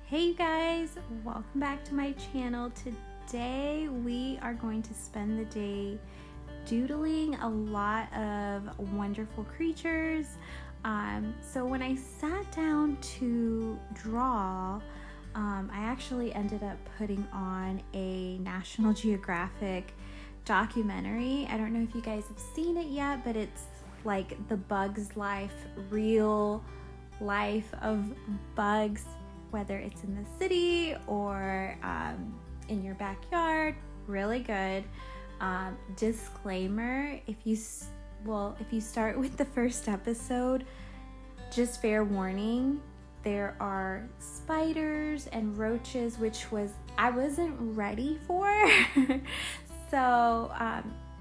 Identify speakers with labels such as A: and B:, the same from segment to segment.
A: Hey guys, welcome back to my channel. Today we are going to spend the day doodling a lot of wonderful creatures. So when I sat down to draw, I actually ended up putting on a National Geographic documentary. I don't know if you guys have seen it yet, but it's like the Bug's Life, real life of bugs, whether it's in the city or in your backyard. Really good. Disclaimer, if you start with the first episode, just fair warning, there are spiders and roaches, which I wasn't ready for. So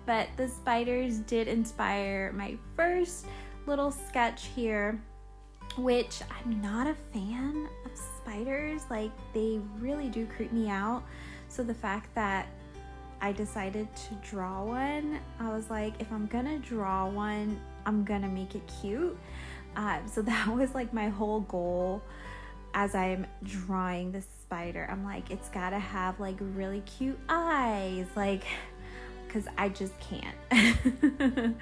A: but the spiders did inspire my first little sketch here, which I'm not a fan of spiders. Like, they really do creep me out. So the fact that I decided to draw one, I was like, if I'm gonna draw one, I'm gonna make it cute. So that was like my whole goal as I'm drawing this spider. I'm like, it's gotta have like really cute eyes, like, because I just can't.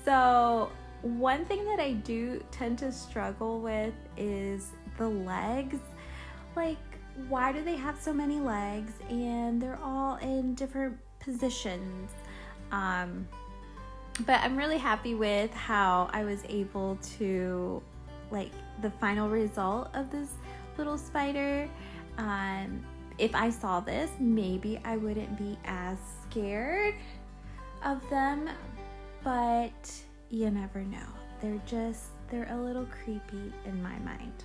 A: So one thing that I do tend to struggle with is the legs. Like, why do they have so many legs and they're all in different positions? But I'm really happy with how I was able to, like, the final result of this little spider. If I saw this, maybe I wouldn't be as scared of them, but you never know. They're a little creepy in my mind.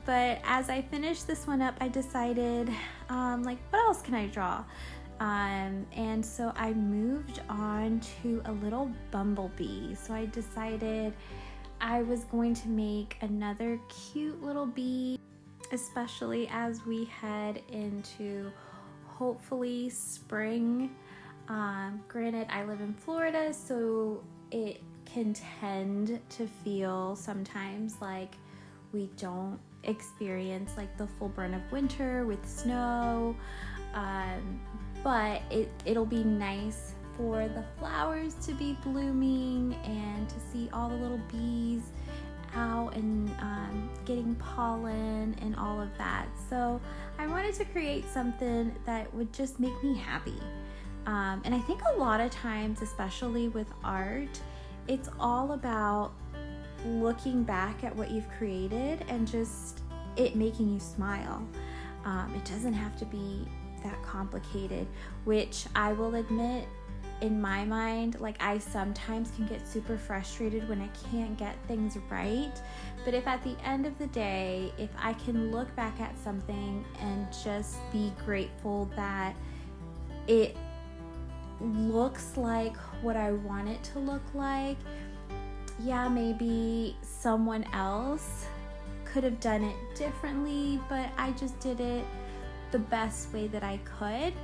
A: But as I finished this one up, I decided, like, what else can I draw? And so I moved on to a little bumblebee. So I decided I was going to make another cute little bee, especially as we head into hopefully spring. Granted, I live in Florida, so it can tend to feel sometimes like we don't experience like the full brunt of winter with snow, but it'll be nice for the flowers to be blooming and to see all the little bees out and getting pollen and all of that. So I wanted to create something that would just make me happy. And I think a lot of times, especially with art, it's all about looking back at what you've created and just it making you smile. It doesn't have to be that complicated, which I will admit, in my mind, like, I sometimes can get super frustrated when I can't get things right. But if at the end of the day, if I can look back at something and just be grateful that it looks like what I want it to look like, yeah, maybe someone else could have done it differently, but I just did it the best way that I could,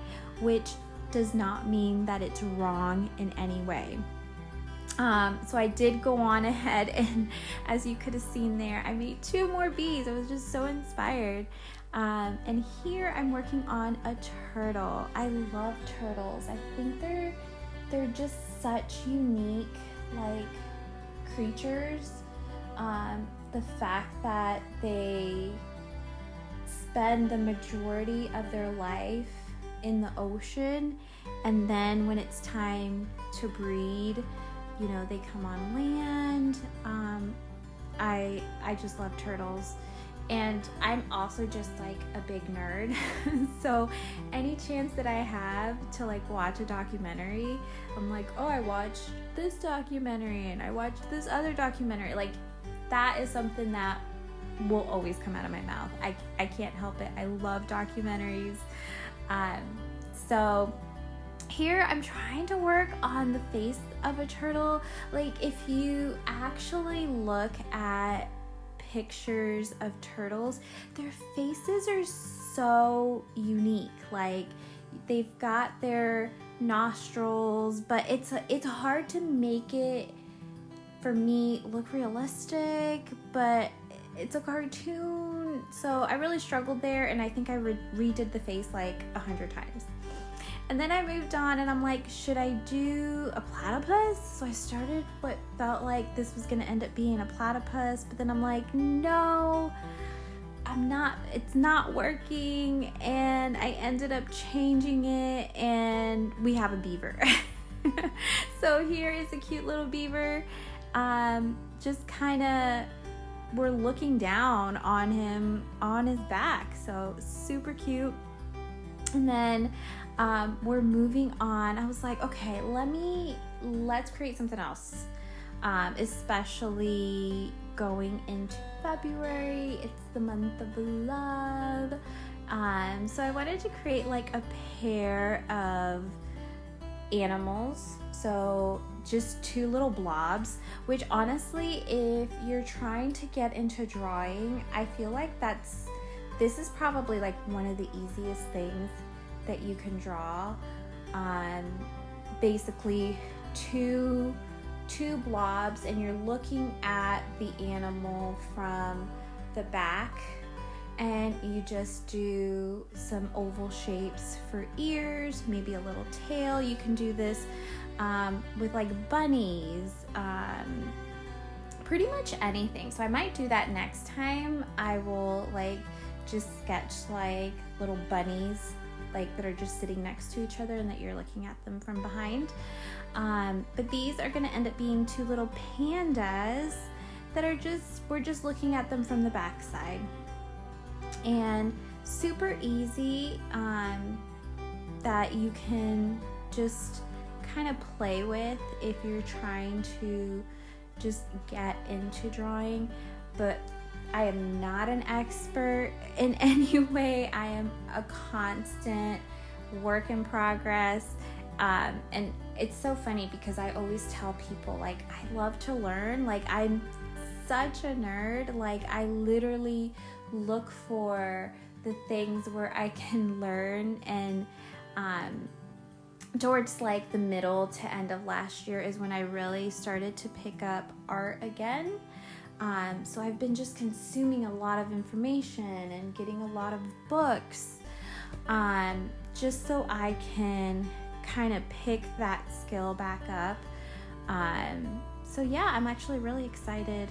A: which does not mean that it's wrong in any way. So I did go on ahead, and as you could have seen there, I made 2 more bees. I was just so inspired. And here I'm working on a turtle. I love turtles. I think they're just such unique, like, creatures. The fact that they spend the majority of their life in the ocean, and then when it's time to breed, you know, they come on land. I just love turtles. And I'm also just like a big nerd. So any chance that I have to like watch a documentary, I'm like, oh, I watched this documentary and I watched this other documentary. Like, that is something that will always come out of my mouth. I can't help it. I love documentaries. So here I'm trying to work on the face of a turtle. Like, if you actually look at pictures of turtles, their faces are so unique. Like, they've got their nostrils, but it's hard to make it, for me, look realistic. But it's a cartoon, And so I really struggled there, and I think I redid the face like 100 times. And then I moved on, and I'm like, should I do a platypus? So I started what felt like this was gonna end up being a platypus, but then I'm like, no, it's not working. And I ended up changing it, and we have a beaver. So here is a cute little beaver. Just kind of, we're looking down on him on his back. So super cute. And then we're moving on. I was like, okay, let's create something else. Especially going into February. It's the month of love. So I wanted to create like a pair of animals. So just two little blobs, which honestly, if you're trying to get into drawing, I feel like this is probably like one of the easiest things that you can draw. Basically two blobs, and you're looking at the animal from the back, and you just do some oval shapes for ears, maybe a little tail. You can do this with like bunnies, pretty much anything. So I might do that next time. I will like just sketch like little bunnies like that are just sitting next to each other and that you're looking at them from behind. But these are gonna end up being two little pandas that are we're just looking at them from the back side. And super easy, that you can just kind of play with if you're trying to just get into drawing. But I am not an expert in any way. I am a constant work in progress. And it's so funny because I always tell people, like, I love to learn. Like, I'm such a nerd. Like, I literally look for the things where I can learn. And towards like the middle to end of last year is when I really started to pick up art again. So I've been just consuming a lot of information and getting a lot of books, just so I can kind of pick that skill back up. So yeah, I'm actually really excited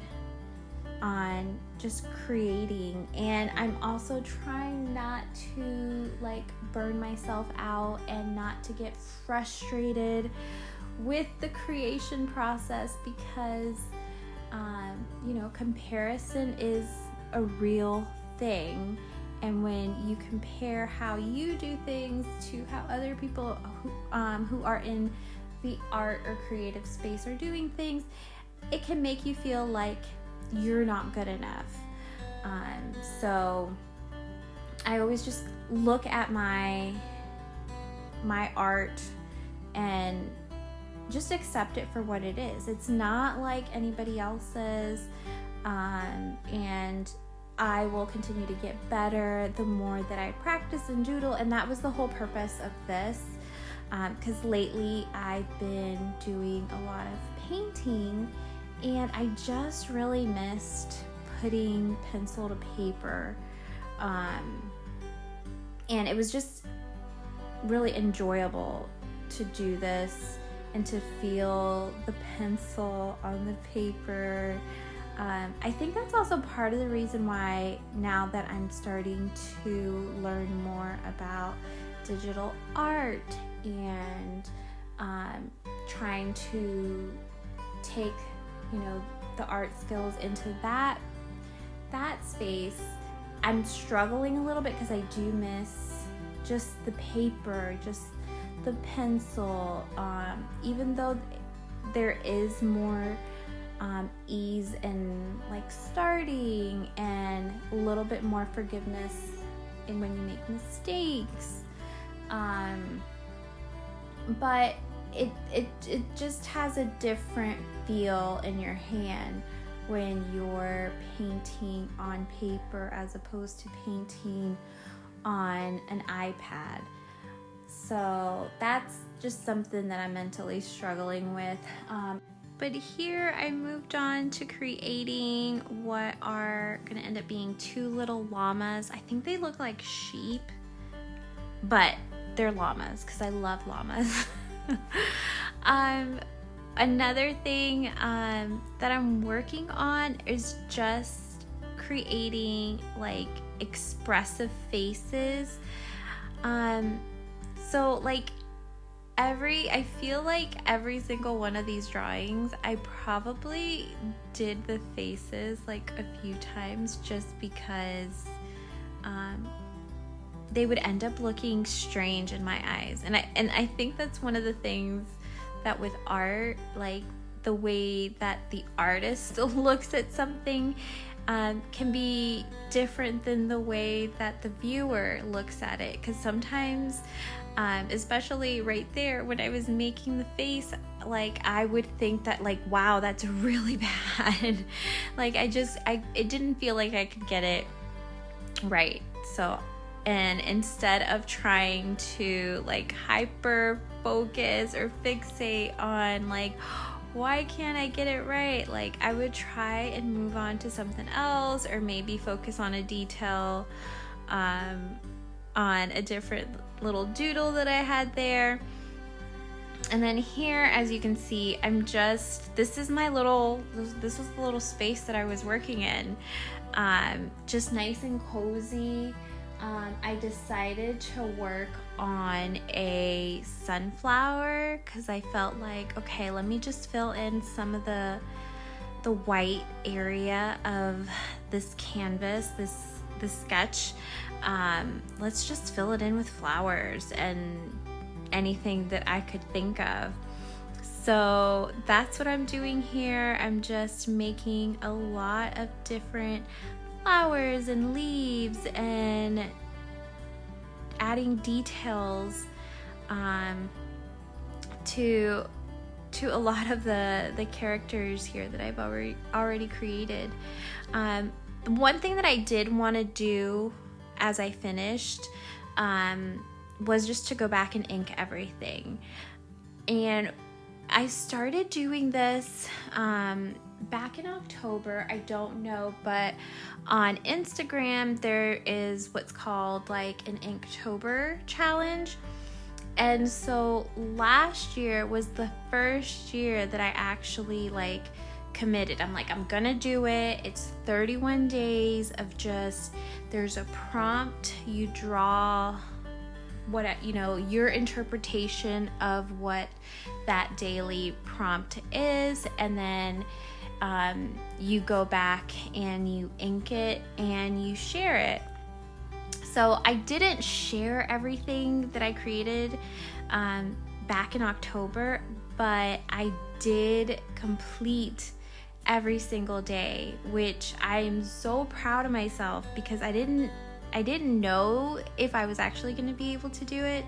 A: on just creating, and I'm also trying not to like burn myself out and not to get frustrated with the creation process, because comparison is a real thing. And when you compare how you do things to how other people who are in the art or creative space are doing things, it can make you feel like you're not good enough. So I always just look at my art and just accept it for what it is. It's not like anybody else's, and I will continue to get better the more that I practice and doodle. And that was the whole purpose of this, because lately I've been doing a lot of painting, and I just really missed putting pencil to paper, and it was just really enjoyable to do this and to feel the pencil on the paper. I think that's also part of the reason why, now that I'm starting to learn more about digital art and trying to take the art skills into that space, I'm struggling a little bit because I do miss just the paper, just the pencil, even though there is more ease in like starting and a little bit more forgiveness in when you make mistakes, but it just has a different feel in your hand when you're painting on paper as opposed to painting on an iPad. So that's just something that I'm mentally struggling with. But here I moved on to creating what are gonna end up being two little llamas. I think they look like sheep, but they're llamas because I love llamas. Another thing that I'm working on is just creating like expressive faces. So like I feel like every single one of these drawings, I probably did the faces like a few times just because they would end up looking strange in my eyes. And I think that's one of the things that with art, like the way that the artist looks at something can be different than the way that the viewer looks at it. Because sometimes, especially right there when I was making the face, like I would think that like, wow, that's really bad. Like it didn't feel like I could get it right. So, and instead of trying to like hyper focus or fixate on like, why can't I get it right? Like I would try and move on to something else, or maybe focus on a detail on a different little doodle that I had there. And then here, as you can see, this was the little space that I was working in. Just nice and cozy. I decided to work on a sunflower because I felt like, okay, let me just fill in some of the white area of this canvas, this sketch. Let's just fill it in with flowers and anything that I could think of. So that's what I'm doing here. I'm just making a lot of different flowers and leaves and adding details to a lot of the characters here that I've already created. One thing that I did want to do as I finished was just to go back and ink everything. And I started doing this back in October. I don't know, but on Instagram there is what's called like an Inktober challenge. And so last year was the first year that I actually like committed. I'm like, I'm gonna do it. It's 31 days of just, there's a prompt, you draw your interpretation of what that daily prompt is, and then you go back and you ink it and you share it. So I didn't share everything that I created back in October, but I did complete every single day, which I am so proud of myself because I didn't know if I was actually going to be able to do it,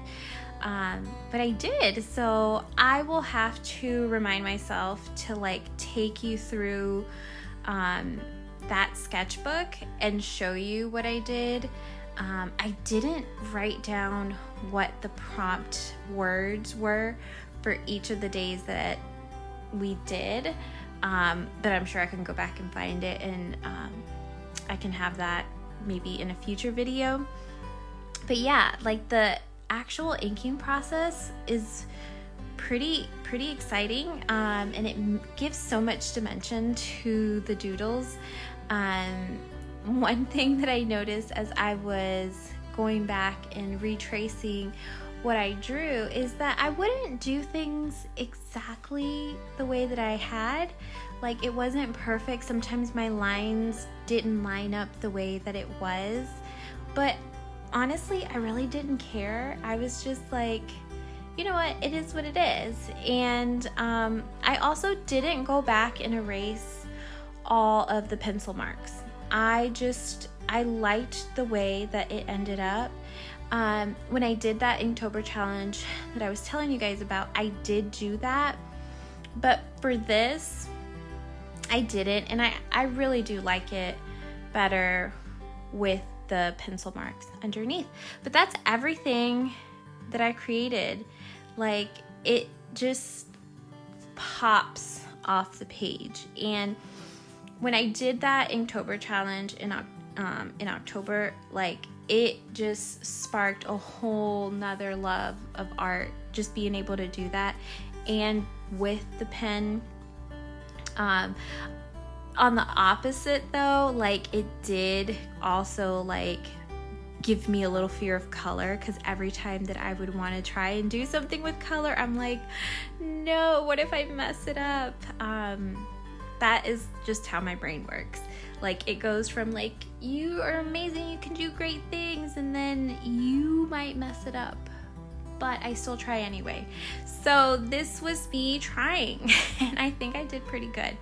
A: but I did. So I will have to remind myself to like take you through that sketchbook and show you what I did. I didn't write down what the prompt words were for each of the days that we did, but I'm sure I can go back and find it, and I can have that maybe in a future video. But yeah, like the actual inking process is pretty exciting, and it gives so much dimension to the doodles. One thing that I noticed as I was going back and retracing what I drew is that I wouldn't do things exactly the way that I had. Like it wasn't perfect. Sometimes my lines didn't line up the way that it was, but honestly, I really didn't care. I was just like, you know what, it is what it is. And I also didn't go back and erase all of the pencil marks. I liked the way that it ended up. When I did that Inktober challenge that I was telling you guys about, I did do that. But for this, I didn't. And I really do like it better with the pencil marks underneath. But that's everything that I created. Like it just pops off the page. And when I did that Inktober challenge in October, like, it just sparked a whole nother love of art, just being able to do that. And with the pen, on the opposite though, like, it did also like give me a little fear of color, because every time that I would want to try and do something with color, I'm like, no, what if I mess it up? That is just how my brain works. Like, it goes from like, you are amazing, you can do great things, and then you might mess it up, but I still try anyway. So this was me trying, and I think I did pretty good.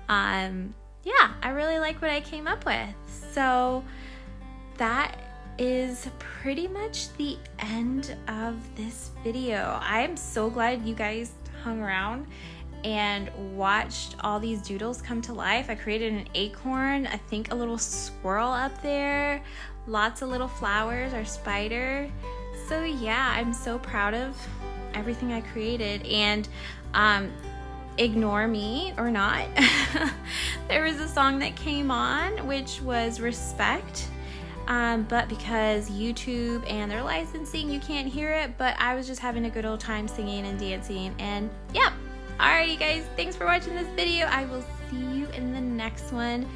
A: Yeah, I really like what I came up with. So that is pretty much the end of this video. I am so glad you guys hung around and watched all these doodles come to life. I created an acorn, I think a little squirrel up there, lots of little flowers, our spider. So yeah, I'm so proud of everything I created. And ignore me or not, there was a song that came on which was Respect, but because YouTube and their licensing, you can't hear it, but I was just having a good old time singing and dancing. And yeah, alright you guys, thanks for watching this video. I will see you in the next one.